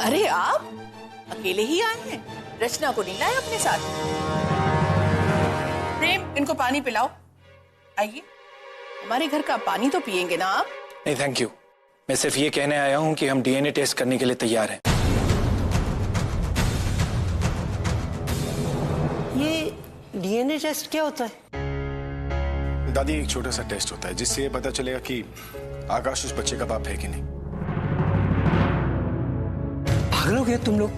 अरे आप अकेले ही आए हैं, रचना को नहीं लाए अपने साथ? प्रेम, इनको पानी पिलाओ। आइए, हमारे घर का पानी तो पियेंगे ना आप? नहीं थैंक यू, मैं सिर्फ ये कहने आया हूँ कि हम डीएनए टेस्ट करने के लिए तैयार हैं। ये डीएनए टेस्ट क्या होता है? दादी, एक छोटा सा टेस्ट होता है जिससे ये पता चलेगा कि आकाश उस बच्चे का बाप है कि नहीं। पागल हो गए तुम लोग?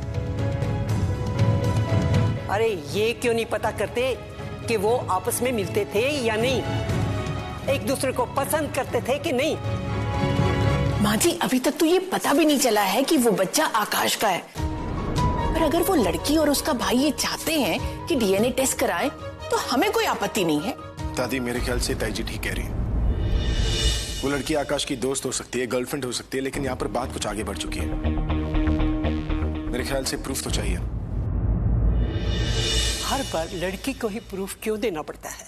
अरे ये क्यों नहीं पता करते कि वो आपस में मिलते थे या नहीं, एक दूसरे को पसंद करते थे कि नहीं? माँ जी, अभी तक तो ये पता भी नहीं चला है कि वो बच्चा आकाश का है। पर अगर वो लड़की और उसका भाई ये चाहते हैं कि डीएनए टेस्ट कराएं, तो हमें कोई आपत्ति नहीं है। दादी, मेरे ख्याल से ताई जी ठीक कह रही है। वो लड़की आकाश की दोस्त हो सकती है, गर्लफ्रेंड हो सकती है, लेकिन यहाँ पर बात कुछ आगे बढ़ चुकी है। मेरे ख्याल से प्रूफ तो चाहिए। हर बार लड़की को ही प्रूफ क्यों देना पड़ता है?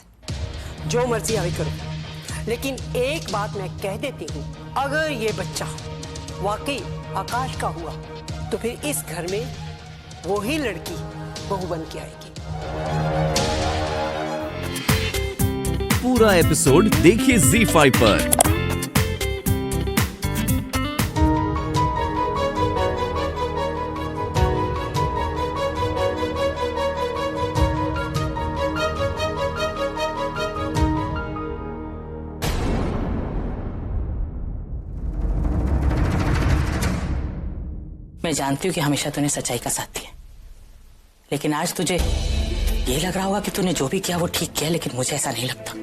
जो मर्जी आगे करो, लेकिन एक बात मैं कह देती हूँ, अगर ये बच्चा वाकई आकाश का हुआ तो फिर इस घर में वो ही लड़की बहू बन के आएगी। पूरा एपिसोड देखिए ZEE5 पर। मैं जानती हूँ कि हमेशा तूने सच्चाई का साथ दिया, लेकिन आज तुझे ये लग रहा होगा कि तूने जो भी किया वो ठीक किया, लेकिन मुझे ऐसा नहीं लगता।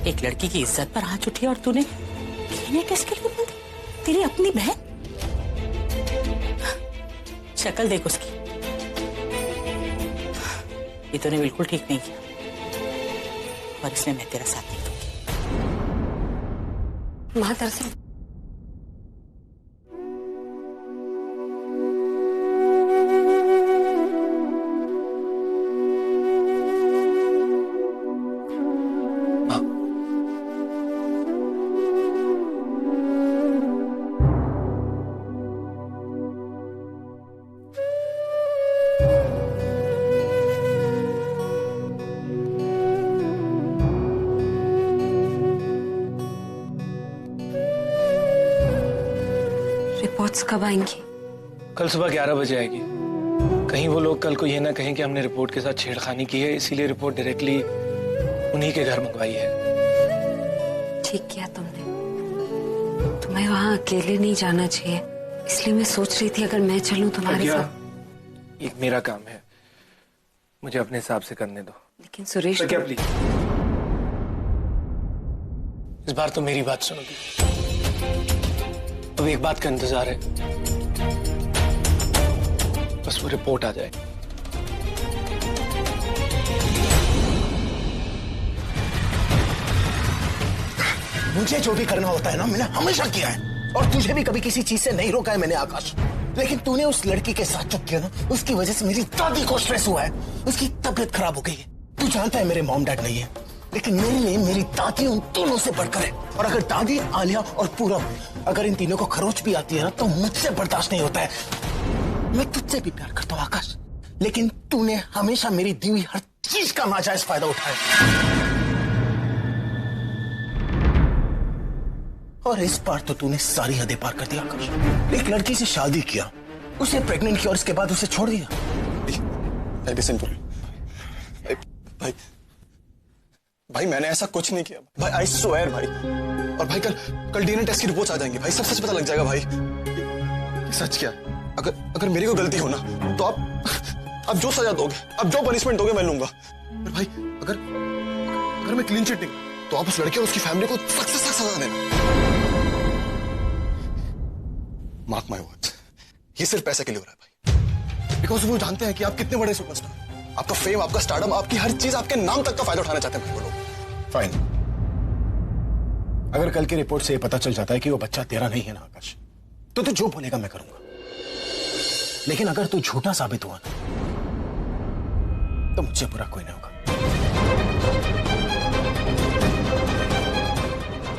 एक लड़की की इज्जत पर हाथ उठी और तूने डीएनए टेस्ट के लिए बोल दी? तेरी अपनी बहन, शक्ल देख उसकी, ये तूने बिल्कुल ठीक नहीं किया, और इसमें मैं तेरा साथ नहीं दूंगी। माँ दरअसल रिपोर्ट्स कब आएंगी? कल सुबह 11 बजे आएगी। कहीं वो लोग कल को ये ना कहें कि हमने रिपोर्ट के साथ छेड़खानी की है, इसीलिए रिपोर्ट डायरेक्टली उन्हीं के घर मंगवाई है। ठीक किया तुमने, तुम्हें वहां अकेले नहीं जाना चाहिए, इसलिए मैं सोच रही थी अगर मैं चलूं तुम्हारे साथ। एक मेरा काम है, मुझे अपने हिसाब से करने दो। लेकिन सुरेश, क्या प्लीज, इस बार तो मेरी बात सुनोगी। अब एक बात का इंतजार है, बस वो रिपोर्ट आ जाए। मुझे जो भी करना होता है ना, मैंने हमेशा किया है, और तुझे भी कभी किसी चीज से नहीं रोका है मैंने आकाश। लेकिन तूने उस लड़की के साथ जो किया ना, उसकी वजह से मेरी दादी को स्ट्रेस हुआ है, उसकी तबीयत खराब हो गई है। तू जानता है मेरे मॉम डैड नहीं है, लेकिन मेरे लिए मेरी दादी उन दोनों से बढ़कर है। और अगर दादी, आलिया और पूरब, अगर इन तीनों को खरोच भी आती है ना, तो मुझसे बर्दाश्त नहीं होता है। मैं तुझसे भी प्यार करता हूँ आकाश, लेकिन तूने हमेशा मेरी दी हुई हर चीज का नाजायज फायदा उठाया, और इस बार तो तूने सारी हदें पार कर दी आकाश। एक लड़की से शादी किया, उसे प्रेग्नेंट किया, और इसके बाद उसे छोड़ दिया। भाई मैंने ऐसा कुछ नहीं किया भाई, आई स्वेयर भाई। और भाई कल डीएनए टेस्ट की रिपोर्ट्स आ जाएंगी भाई, सब सच पता लग जाएगा भाई। सच क्या, अगर मेरी कोई गलती हो ना, तो आप जो सजा दोगे, आप जो पनिशमेंट दोगे मैं लूंगा। पर भाई अगर मैं क्लीन चिट नहीं, तो आप उस लड़के और उसकी फैमिली को सख्त से सख्त सजा देना। मार्क माय वर्ड्स, ये सिर्फ पैसे के लिए हो रहा है भाई, बिकॉज वो जानते हैं कि आप कितने बड़े सुपरस्टार, आपका फेम, आपका स्टारडम, आपकी हर चीज, आपके नाम तक का फायदा उठाना चाहते हैं वो लोग। फाइन, अगर कल की रिपोर्ट से ये पता चल जाता है कि वो बच्चा तेरा नहीं है ना आकाश, तो तू जो बोलेगा मैं करूंगा। लेकिन अगर तू झूठा साबित हुआ ना, तो मुझसे बुरा कोई नहीं होगा।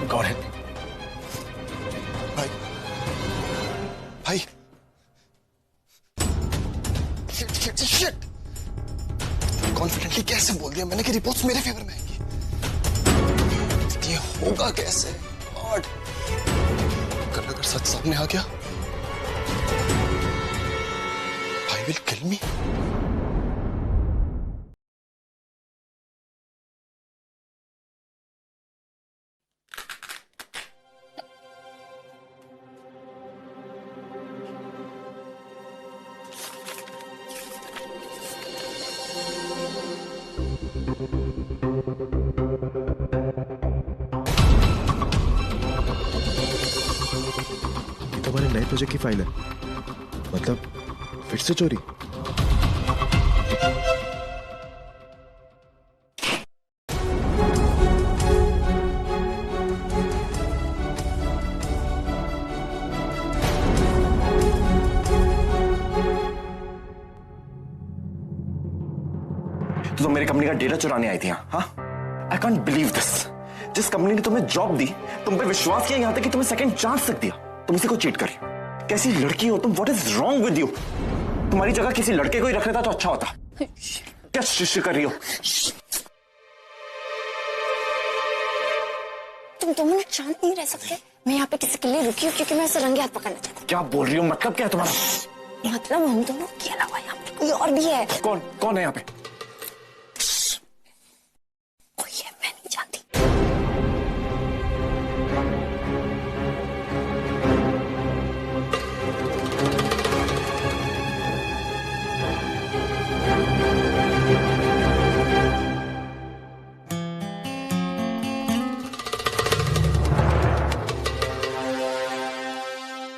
God help me. भाई होगा कैसे? गॉड, अगर सच सामने आ गया, भाई विल किल मी। तुम्हारे नए प्रोजेक्ट की फाइल है, मतलब फिर से चोरी? तो तुम मेरी कंपनी का डेटा चुराने आई थी? हाँ, आई कांट बिलीव दिस। जिस कंपनी ने तुम्हें जॉब दी, तुम पे विश्वास किया, यहां तक कि तुम्हें सेकंड चांस तक दिया, तुम इसी को चीट कर रही हो। कैसी लड़की हो तुम? What is wrong with you? तुम्हारी जगह किसी लड़के को ही रख लेता तो अच्छा होता। क्या शिश कर रही हो? तुम 2 मिनट शांत नहीं रह सकते? मैं यहाँ पे किसी के लिए रुकी हूँ क्योंकि मैं इसे रंगे हाथ पकड़ना चाहती हूँ। क्या बोल रही हो? मतलब क्या है तुम्हारा? मतलब हम दोनों के अलावा यहाँ पे कोई और भी है। कौन है यहाँ पे? कोई है, मैं नहीं जानती।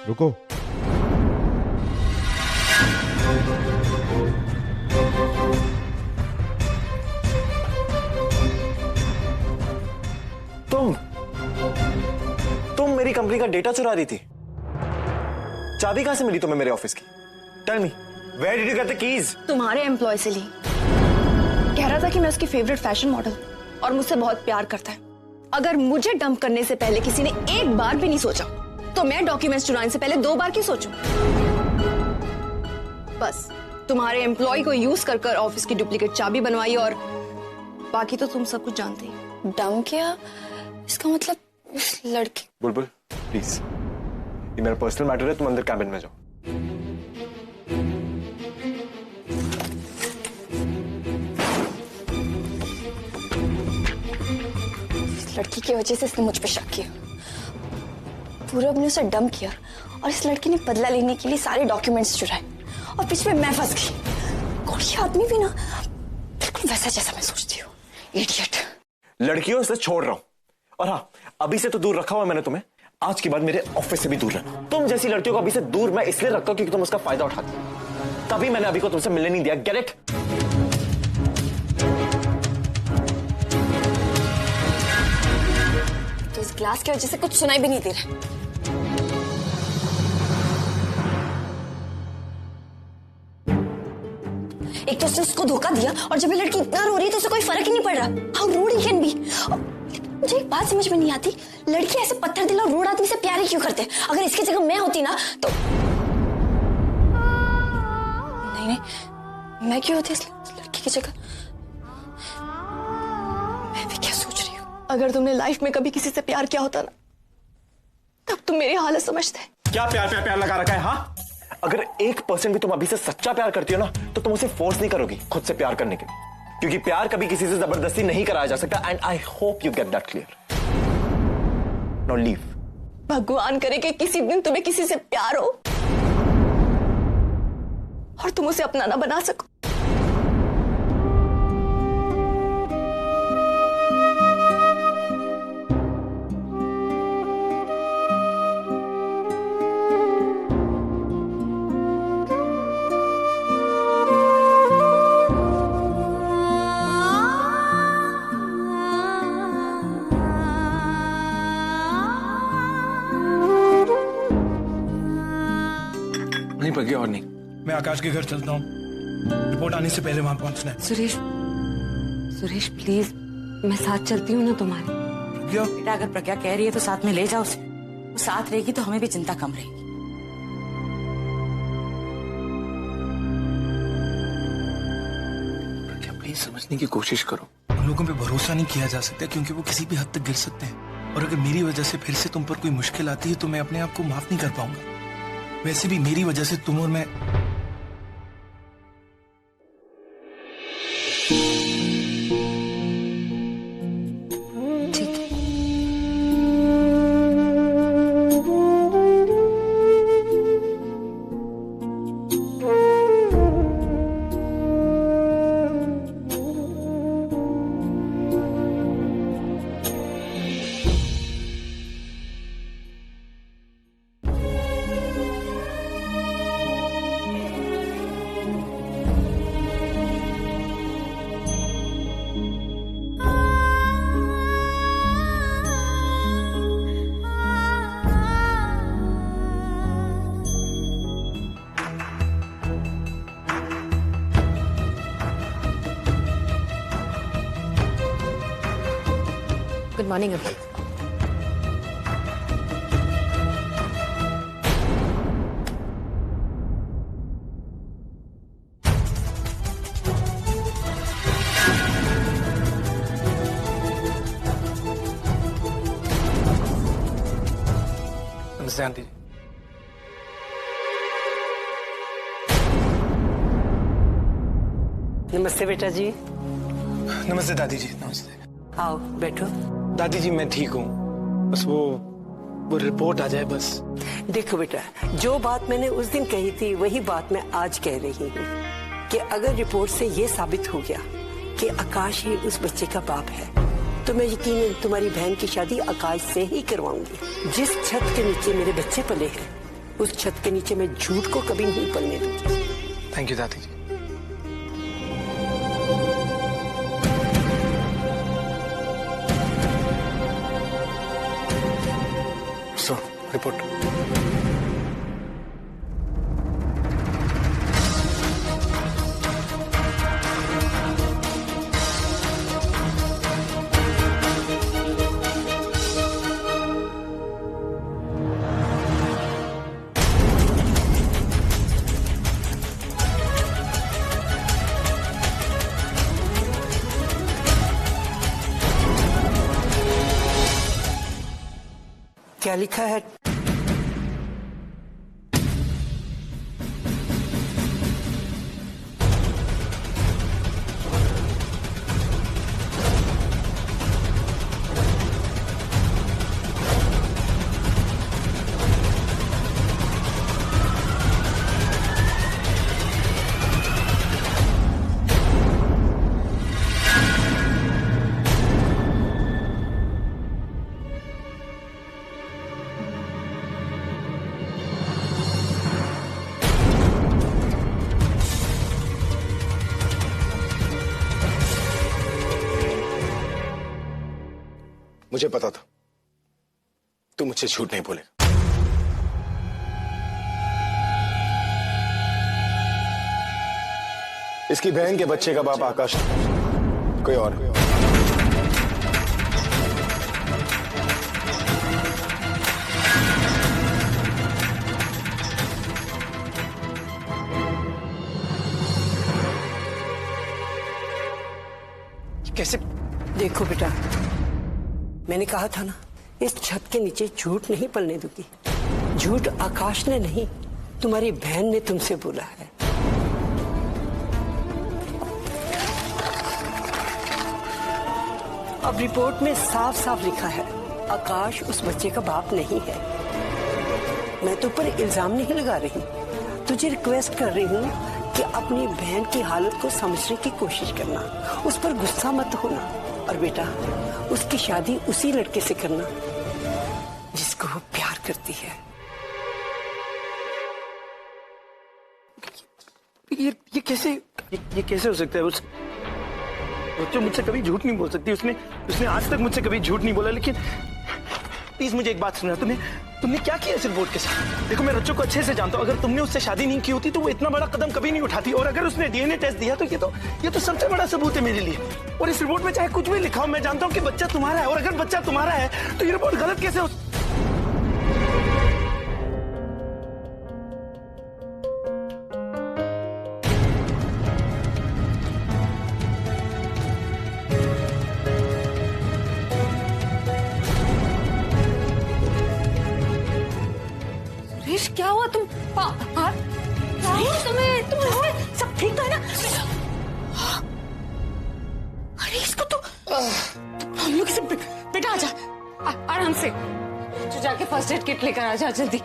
रुको। तुम मेरी कंपनी का डेटा चुरा रही थी। चाबी कहां से मिली तुम्हें मेरे ऑफिस की? Tell me, where did you get the keys? तुम्हारे एम्प्लॉय से ली। कह रहा था कि मैं उसकी फेवरेट फैशन मॉडल और मुझसे बहुत प्यार करता है। अगर मुझे डंप करने से पहले किसी ने एक बार भी नहीं सोचा, तो मैं डॉक्यूमेंट्स चुराने से पहले 2 बार क्यों सोचूं? बस तुम्हारे एम्प्लॉय को यूज कर ऑफिस की डुप्लीकेट चाबी बनवाई, और बाकी तो तुम सब कुछ जानते ही। डंप किया? इसका मतलब उस लड़की। बुलबुल प्लीज, ये मेरा पर्सनल मैटर है, तुम अंदर कैबिन में जाओ। इस लड़की की वजह से इसने मुझ पे शक किया। पूरब ने उसे डंप किया और इस लड़की ने बदला लेने के लिए सारे डॉक्यूमेंट्स चुराए, और बीच में मैं फंस गई। और ये आदमी भी ना बिल्कुल वैसा जैसा मैं सोचती हूँ, इडियट। लड़कियों से छोड़ रहा हूं, और हाँ, अभी से तो दूर रखा हुआ मैंने तुम्हें। आज के बाद मेरे ऑफिस से भी दूर रहना। तुम जैसी लड़कियों को अभी से दूर मैं इसलिए रखता हूं क्योंकि तुम उसका फायदा उठाती हो। तभी मैंने अभी को तुमसे मिलने नहीं दिया। Get it? तो इस ग्लास की वजह से कुछ सुनाई भी नहीं दे रहा। एक तो उसने उसको धोखा दिया, और जब ये लड़की इतना रो रही है तो उसे कोई फर्क ही नहीं पड़ रहा। How rude he can be. मुझे एक बात समझ में नहीं आती, लड़की ऐसे पत्थर दिल और रूड आदमी से प्यार ही क्यों करते? अगर इसकी जगह मैं होती ना तो नहीं, मैं क्यों होती इस लड़की की जगह? मैं भी क्या सोच रही हूँ? अगर तुमने लाइफ में कभी किसी से प्यार किया होता ना, तब तुम मेरी हालत समझते। क्या प्यार लगा रखा है? हाँ, अगर 1% भी तुम अभी से सच्चा प्यार करती हो ना, तो तुम उसे फोर्स नहीं करोगी खुद से प्यार करने के लिए, क्योंकि प्यार कभी किसी से जबरदस्ती नहीं कराया जा सकता। And I hope you get that clear. Now leave. भगवान करे कि किसी दिन तुम्हें किसी से प्यार हो और तुम उसे अपना ना बना सको। नहीं पगे और नहीं, मैं आकाश के घर चलता हूँ। रिपोर्ट आने से पहले वहां पहुंचना है। सुरेश प्लीज, मैं साथ चलती हूँ ना तुम्हारे। क्यों? बेटा अगर प्रज्ञा कह रही है तो साथ में ले जाओ उसे। वो साथ रहेगी तो हमें भी चिंता कम रहेगी। प्रज्ञा प्लीज समझने की कोशिश करो। उन लोगों पे भरोसा नहीं किया जा सकता क्योंकि वो किसी भी हद तक गिर सकते हैं। और अगर मेरी वजह से फिर से तुम पर कोई मुश्किल आती है तो मैं अपने आप को माफ नहीं कर पाऊंगा। वैसे भी मेरी वजह से तुम और मैं गुड मॉर्निंग अभी। नमस्ते आंटी जी। नमस्ते बेटा जी। नमस्ते दादी जी। नमस्ते। आओ बैठो। दादी जी मैं ठीक हूँ, बस वो रिपोर्ट आ जाए बस। देखो बेटा, जो बात मैंने उस दिन कही थी वही बात मैं आज कह रही हूँ कि अगर रिपोर्ट से ये साबित हो गया कि आकाश ही उस बच्चे का बाप है तो मैं यकीनन तुम्हारी बहन की शादी आकाश से ही करवाऊंगी। जिस छत के नीचे मेरे बच्चे पले हैं उस छत के नीचे मैं झूठ को कभी नहीं पलने दूंगी। थैंक यू दादी जी। रिपोर्ट। क्या लिखा है? मुझे पता था तू मुझसे झूठ नहीं बोलेगा। इसकी बहन के बच्चे का बाप आकाश कोई और। कैसे? देखो बेटा, मैंने कहा था ना, इस छत के नीचे झूठ नहीं पलने दूंगी। झूठ आकाश ने नहीं, तुम्हारी बहन ने तुमसे बोला है। अब रिपोर्ट में साफ साफ लिखा है आकाश उस बच्चे का बाप नहीं है। मैं तो पर इल्जाम नहीं लगा रही, तुझे रिक्वेस्ट कर रही हूँ कि अपनी बहन की हालत को समझने की कोशिश करना, उस पर गुस्सा मत होना। और बेटा, उसकी शादी उसी लड़के से करना जिसको वो प्यार करती है। ये कैसे हो सकता है? उस बच्चों मुझसे कभी झूठ नहीं बोल सकती। उसने आज तक मुझसे कभी झूठ नहीं बोला। लेकिन प्लीज मुझे एक बात सुनना, तुमने क्या किया इस रिपोर्ट के साथ? देखो, मैं रच्चू को अच्छे से जानता हूँ। अगर तुमने उससे शादी नहीं की होती तो वो इतना बड़ा कदम कभी नहीं उठाती। और अगर उसने डीएनए टेस्ट दिया तो ये तो सबसे बड़ा सबूत है मेरे लिए। और इस रिपोर्ट में चाहे कुछ भी लिखा हो, मैं जानता हूँ कि बच्चा तुम्हारा है। और अगर बच्चा तुम्हारा है तो ये रिपोर्ट गलत कैसे हो? क्या हुआ? तुम तुम्हें सब ठीक तो है ना? अरे इसको तो हम लोग से बेटा आजा आराम से। जो जाके फर्स्ट एड किट लेकर आ जा जल्दी।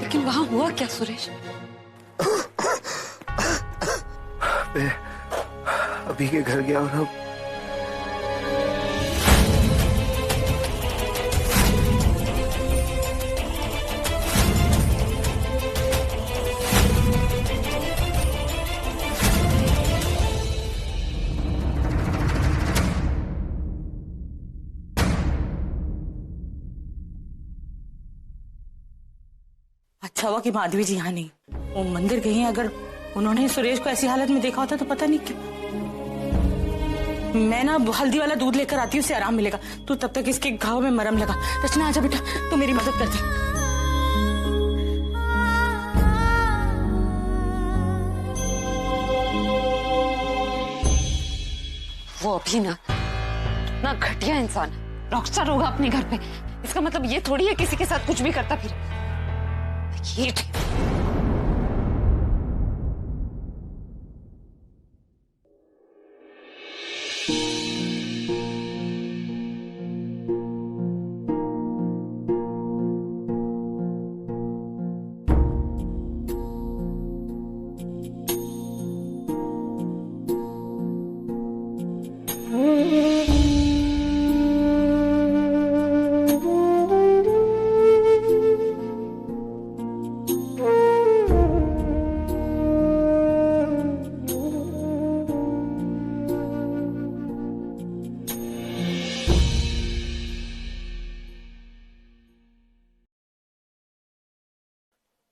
लेकिन वहां हुआ क्या सुरेश? मैं अभी के घर गया और अब अच्छा हुआ कि माधवी जी यहाँ नहीं, वो मंदिर गई हैं। अगर उन्होंने सुरेश को ऐसी हालत में देखा होता तो पता नहीं क्या। मैं ना हल्दी वाला दूध लेकर आती हूँ, उससे आराम मिलेगा। तू तब तक इसके घाव में मरहम लगा। रचना आजा बेटा, तू मेरी मदद कर दे। वो अभी ना घटिया इंसान है, रॉकस्टार होगा अपने घर पे। इसका मतलब ये थोड़ी है किसी के साथ कुछ भी करता फिर। ये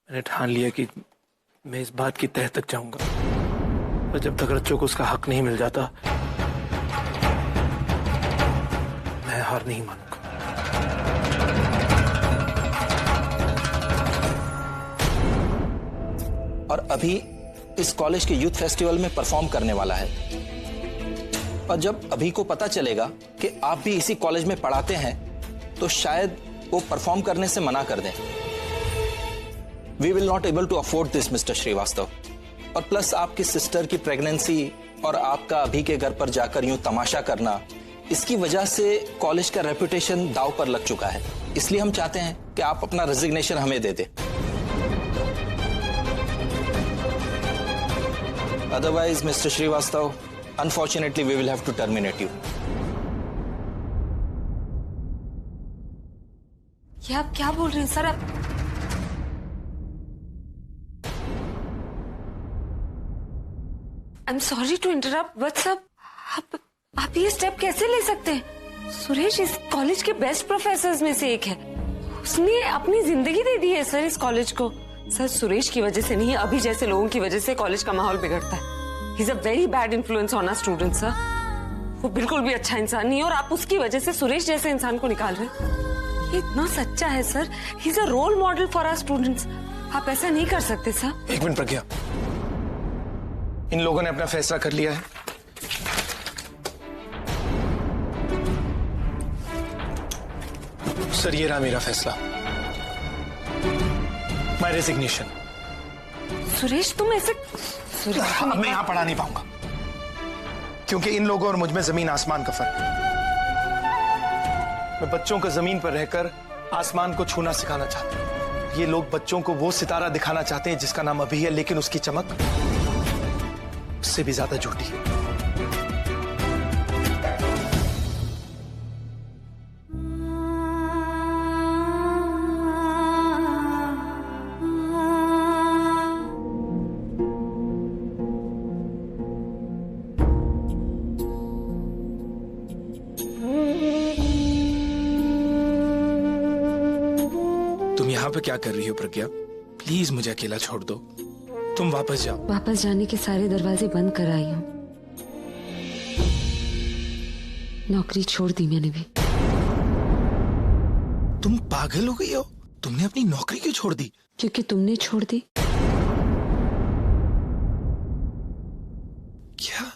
मैंने ठान लिया कि मैं इस बात की तह तक जाऊंगा, और जब तक रच्चों को उसका हक नहीं मिल जाता मैं हार नहीं मानूंगा। और अभी इस कॉलेज के यूथ फेस्टिवल में परफॉर्म करने वाला है, और जब अभी को पता चलेगा कि आप भी इसी कॉलेज में पढ़ाते हैं तो शायद वो परफॉर्म करने से मना कर दें। We will not able to afford this, Mr. Srivastava. और प्लस आपकी सिस्टर की प्रेगनेंसी और आपका अभी के घर पर जाकर यूं तमाशा करना, इसकी वजह से कॉलेज का रेपुटेशन दांव पर लग चुका है। इसलिए हम चाहते हैं कि आप अपना रेजिग्नेशन हमें दे दें। Otherwise mister Srivastava, unfortunately we will have to terminate you. ये आप क्या बोल रहे हैं sir? I'm sorry to interrupt, but sir, आप ये स्टेप कैसे ले सकते हैं? सुरेश इस कॉलेज के बेस्ट प्रोफेसर्स में से एक है। उसने अपनी जिंदगी दे दी है सर इस कॉलेज को। सर सुरेश की वजह से नहीं, अभी जैसे लोगों की वजह से कॉलेज का माहौल बिगड़ता है। He is a very bad influence on our students, sir. वो बिल्कुल भी अच्छा इंसान नहीं है, और आप उसकी वजह से सुरेश जैसे इंसान को निकाल रहे हैं। ये इतना सच्चा है sir. He is a role model for our students. आप ऐसा नहीं कर सकते सर। एक मिनट प्रज्ञा, इन लोगों ने अपना फैसला कर लिया है। सर ये रहा मेरा फैसला, माय रेजिग्नेशन। सुरेश तुम ऐसे अब मैं यहां पढ़ा नहीं पाऊंगा, क्योंकि इन लोगों और मुझ में जमीन आसमान का फर्क है। मैं बच्चों को जमीन पर रहकर आसमान को छूना सिखाना चाहता हूं। ये लोग बच्चों को वो सितारा दिखाना चाहते हैं जिसका नाम अभी है, लेकिन उसकी चमक उससे भी ज्यादा झूठी है। तुम यहाँ पे क्या कर रही हो प्रज्ञा? प्लीज मुझे अकेला छोड़ दो, तुम वापस जाओ। वापस जाने के सारे दरवाजे बंद कर आई हूँ। नौकरी छोड़ दी मैंने भी। तुम पागल हो गई हो? तुमने अपनी नौकरी क्यों छोड़ दी? क्योंकि तुमने छोड़ दी। क्या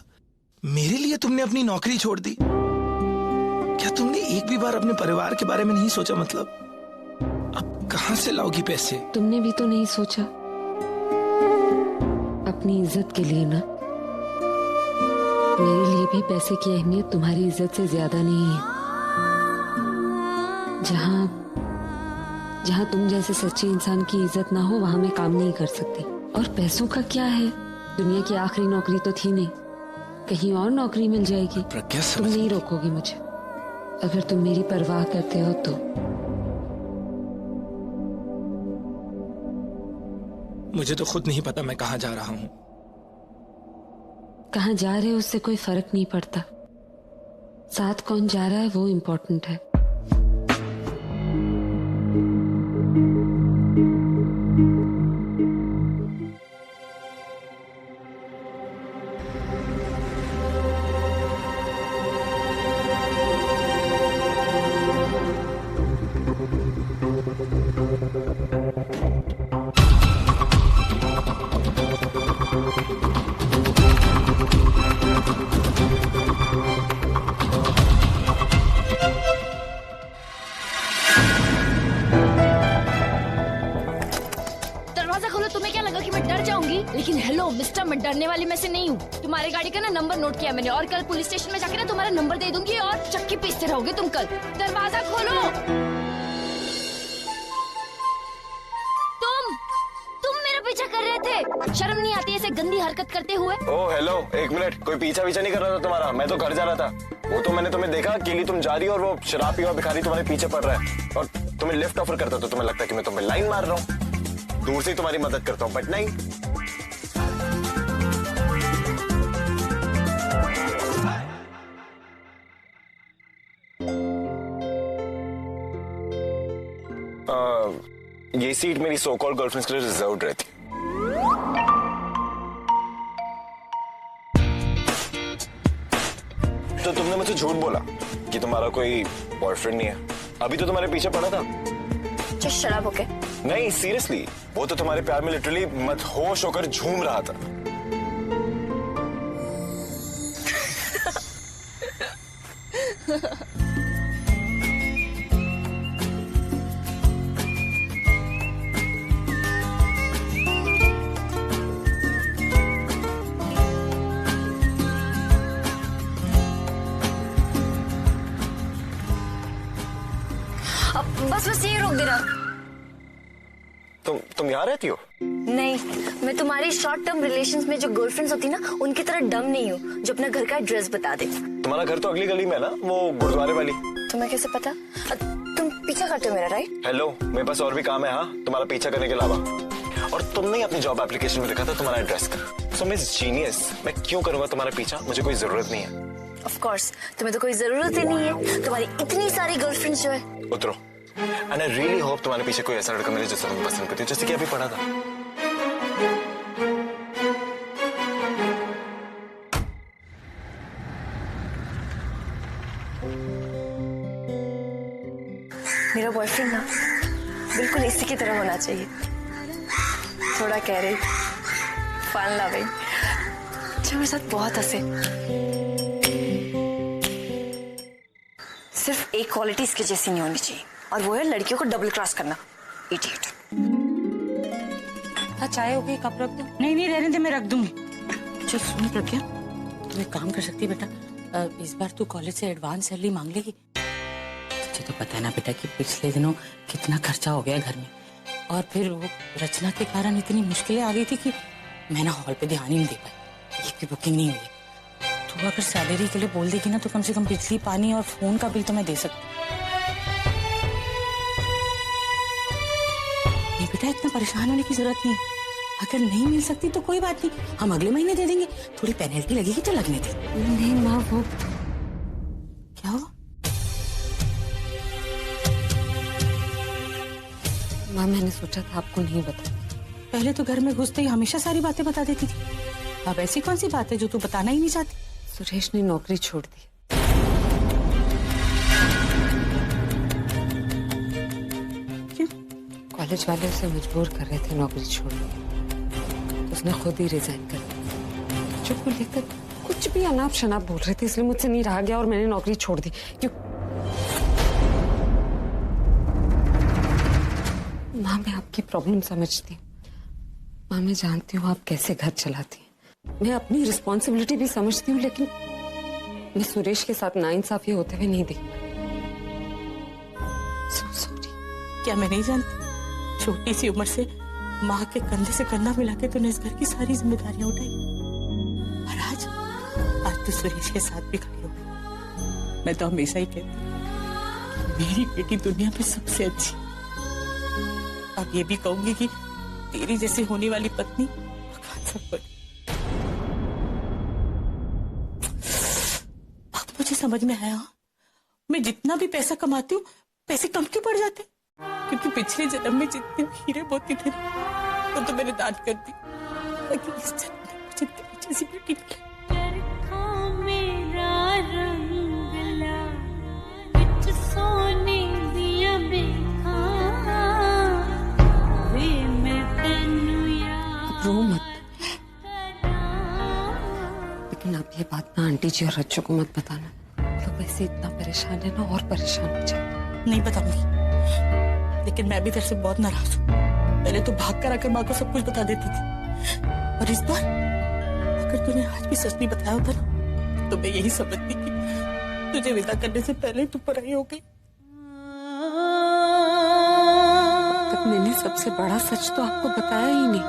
मेरे लिए तुमने अपनी नौकरी छोड़ दी? क्या एक भी बार अपने परिवार के बारे में नहीं सोचा? मतलब अब कहां से लाओगी पैसे? तुमने भी तो नहीं सोचा अपनी इज्जत के लिए ना। मेरे लिए भी पैसे की अहमियत तुम्हारी इज्जत से ज्यादा नहीं है। जहां तुम जैसे सच्चे इंसान की इज्जत ना हो वहां मैं काम नहीं कर सकती। और पैसों का क्या है, दुनिया की आखिरी नौकरी तो थी नहीं, कहीं और नौकरी मिल जाएगी। तुम नहीं रोकोगे मुझे अगर तुम मेरी परवाह करते हो तो। मुझे तो खुद नहीं पता मैं कहां जा रहा हूं। कहां जा रहे हो उससे कोई फर्क नहीं पड़ता, साथ कौन जा रहा है वो इम्पोर्टेंट है। लेकिन हेलो मिस्टर, मैं डरने वाली में से नहीं हूँ। तुम्हारी गाड़ी का ना नंबर नोट किया मैंने और कल पुलिस स्टेशन में जाके ना तुम्हारा नंबर दे दूंगी और चक्की पीसते रहोगे तुम कल। दरवाजा खोलो। तुम मेरा पीछा कर रहे थे, शर्म नहीं आती ऐसे गंदी हरकत करते हुए? ओह हेलो, एक मिनट, कोई पीछा नहीं कर रहा था तुम्हारा, मैं तो घर जा रहा था। वो तो मैंने तुम्हें देखा अकेली तुम जा रही हो और वो शराब पीवा भिखारी तुम्हारे पीछे पड़ रहा है और तुम्हें लिफ्ट ऑफर करता तो तुम्हें लगता कि मैं तुम्हें लाइन मार रहा हूँ, दूर से तुम्हारी मदद करता हूँ, बट नहीं। ये सीट मेरी सो कॉल्ड गर्लफ्रेंड्स के लिए रिजर्व्ड रहती। तो तुमने मुझसे झूठ बोला कि तुम्हारा कोई बॉयफ्रेंड नहीं है, अभी तो तुम्हारे पीछे पड़ा था। Just shut up, okay? नहीं सीरियसली, वो तो तुम्हारे प्यार में लिटरली मदहोश होकर झूम रहा था। बस यही रोक देना। तुम यहाँ रहती हो? नहीं, मैं तुम्हारी शॉर्ट टर्म रिलेशंस में जो गर्लफ्रेंड्स होती ना उनकी तरह डम नहीं हूँ जो अपना घर का एड्रेस बता दे। तुम्हारा घर तो अगली गली में है ना, वो गुरुद्वारे वाली। तुम्हें कैसे पता? तुम पीछा करते हो मेरा, राइट? हेलो, मेरे पास और भी काम है हाँ, तुम्हारा पीछा करने के अलावा। और तुमने ही अपनी जॉब एप्लीकेशन में लिखा था तुम्हारा एड्रेस का। सो मिस जीनियस, मैं क्यों करूंगा तुम्हारा पीछा, मुझे कोई जरूरत नहीं है। ऑफ कोर्स, तुम्हें तो कोई जरूरत ही नहीं है, तुम्हारी इतनी सारी गर्लफ्रेंड्स जो है। उतरो। And I really hope तुम्हारे पीछे कोई ऐसा लड़का मिले जिसे तुम पसंद करती हो, जैसे कि अभी पढ़ा था। मेरा बॉयफ्रेंड ना बिल्कुल इसी की तरह होना चाहिए, थोड़ा कैरेज, फन लविंग, जो मेरे साथ बहुत हंसे। सिर्फ एक क्वालिटी इसके जैसी नहीं होनी चाहिए और वो है लड़कियों को डबल क्रॉस करना। इडियट। हाँ, चाय हो गई, कप रख दो। नहीं रहने दे, मैं रख दूंगी। चल सुन प्रज्ञा, तू एक काम कर सकती है बेटा, इस बार तू कॉलेज से एडवांस सैलरी मांग लेगी। तुझे तो पता है ना बेटा कि पिछले दिनों कितना खर्चा हो गया घर में, और फिर वो रचना के कारण इतनी मुश्किलें आ गई थी कि मैं ना हॉल पे ध्यान ही नहीं दे पाई, एक भी बुकिंग नहीं हुई। तू अगर सैलरी के लिए बोल देगी ना तो कम से कम बिजली, पानी और फोन का बिल तो मैं दे सकती। बेटा इतना परेशान होने की जरूरत नहीं, अगर नहीं मिल सकती तो कोई बात नहीं, हम अगले महीने दे देंगे, थोड़ी पेनल्टी लगेगी तो लगने दे। नहीं माँ, वो क्या हुआ? माँ मैंने सोचा था आपको नहीं बता। पहले तो घर में घुसते ही हमेशा सारी बातें बता देती थी, अब ऐसी कौन सी बात है जो तू बताना ही नहीं चाहती? सुरेश ने नौकरी छोड़ दी। क्यों? कॉलेज वाले उसे मजबूर कर रहे थे नौकरी छोड़ने, तो उसने खुद ही रिजाइन कर दिया। चुप को लेकर कुछ भी अनाप शनाप बोल रहे थे, इसलिए मुझसे नहीं रहा गया और मैंने नौकरी छोड़ दी। क्यों? माँ मैं आपकी प्रॉब्लम समझती हूँ। माँ मैं जानती हूँ आप कैसे घर चलाती हैं। मैं अपनी रिस्पॉन्सिबिलिटी भी समझती हूँ, लेकिन मैं सुरेश के साथ नाइंसाफी होते हुए नहीं देख पाई। So sorry। क्या मैं नहीं जानती? छोटी सी उम्र से माँ के कंधे से कंधा मिला के तूने इस घर की सारी जिम्मेदारियां उठाई, और आज तू सुरेश के साथ भी खड़ी हो गई। मैं तो हमेशा ही कहती हूँ मेरी बेटी दुनिया में सबसे अच्छी। अब ये भी कहूंगी कि तेरी जैसी होने वाली पत्नी भगवान सब बड़ी। अब मुझे समझ में आया, मैं जितना भी पैसा कमाती हूँ पैसे कम क्यों पड़ जाते? क्योंकि पिछले जन्म में जितने हीरे मोती थे तो मैंने दान कर दी, ताकि इस जन्म में मुझे तेरी जैसी बेटी मिले। रो मत, लेकिन आप ये बात ना आंटी जी और रच्चू को मत बताना। लोग वैसे इतना परेशान है ना, और परेशान हो जाए। नहीं बताऊंगी, लेकिन मैं भी तेरे से बहुत नाराज हूँ। पहले तो भाग कर आकर माँ को सब कुछ बता देती थी, और इस बार अगर तूने आज भी सच नहीं बताया होता ना, तो मैं यही समझती कि तुझे विदा करने से पहले तू पराई हो गई। तब मैंने सबसे बड़ा सच तो आपको बताया ही नहीं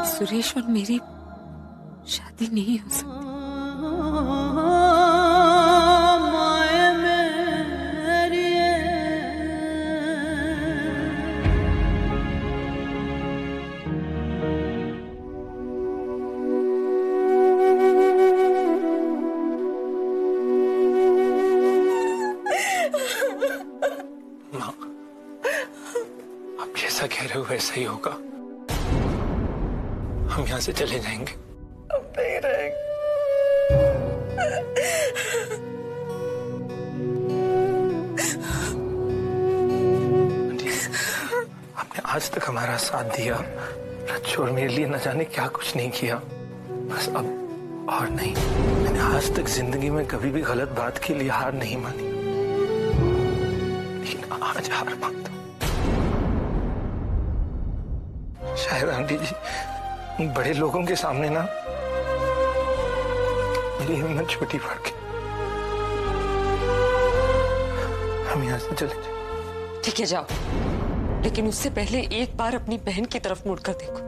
कि सुरेश और मेरी शादी नहीं हो सकती। जैसा कह रहे हो वैसा ही होगा। हम यहाँ से चले जाएंगे, हम नहीं रहेंगे। आपने आज तक हमारा साथ दिया, रच्चू और मेरे लिए न जाने क्या कुछ नहीं किया, बस अब और नहीं। मैंने आज तक जिंदगी में कभी भी गलत बात के लिए हार नहीं मानी, लेकिन आज हार मानता हूं। शायद आंटी जी बड़े लोगों के सामने ना मेरी हिम्मत छोटी पड़ गई। हम यहाँ से चले जाए। ठीक है जाओ, लेकिन उससे पहले एक बार अपनी बहन की तरफ मुड़कर देखो।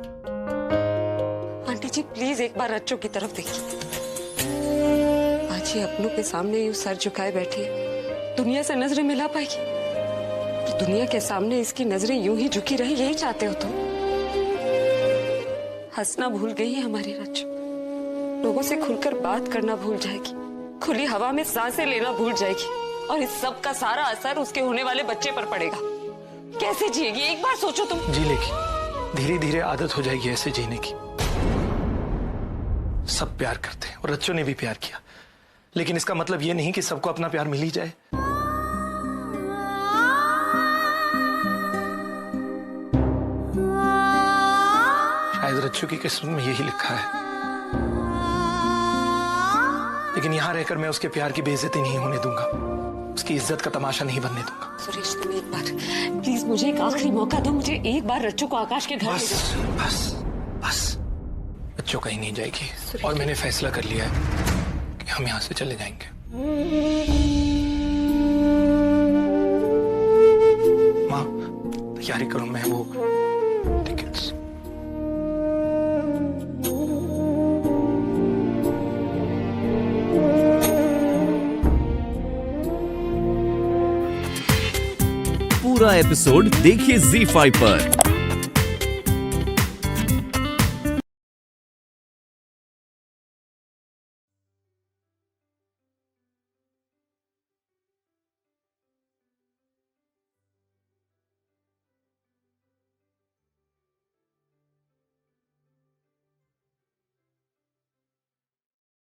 आंटी जी प्लीज एक बार रच्चू की तरफ देखिए। आज ये अपनों के सामने यूं सर झुकाए बैठी है, दुनिया से नजरें मिला पाएगी? दुनिया के सामने इसकी नजरें यूं ही झुकी रही, यही चाहते हो तुम? हंसना भूल गई है हमारी रच्चू, लोगों से खुलकर बात करना भूल जाएगी, खुली हवा में सांसें लेना भूल जाएगी, और इस सब का सारा असर उसके होने वाले बच्चे पर पड़ेगा। कैसे जिएगी एक बार सोचो तुम। जी लेगी, धीरे धीरे आदत हो जाएगी ऐसे जीने की। सब प्यार करते हैं और रच्चू ने भी प्यार किया, लेकिन इसका मतलब ये नहीं कि सबको अपना प्यार मिल ही जाए। शायद रच्चू की किस्मत में यही लिखा है, लेकिन यहां रहकर मैं उसके प्यार की बेइज्जती नहीं होने दूंगा, उसकी इज्जत का तमाशा नहीं बनने दूंगा। सुरेश तुम एक बार प्लीज मुझे एक आखिरी मौका दो, मुझे एक बार रच्चू को आकाश के घर ले जाओ। बस बस रच्चू कहीं नहीं जाएगी, और मैंने फैसला कर लिया है कि हम यहाँ से चले जाएंगे। माँ तैयारी करो, मैं वो टिकट्स। पूरा एपिसोड देखिए ZEE5 पर।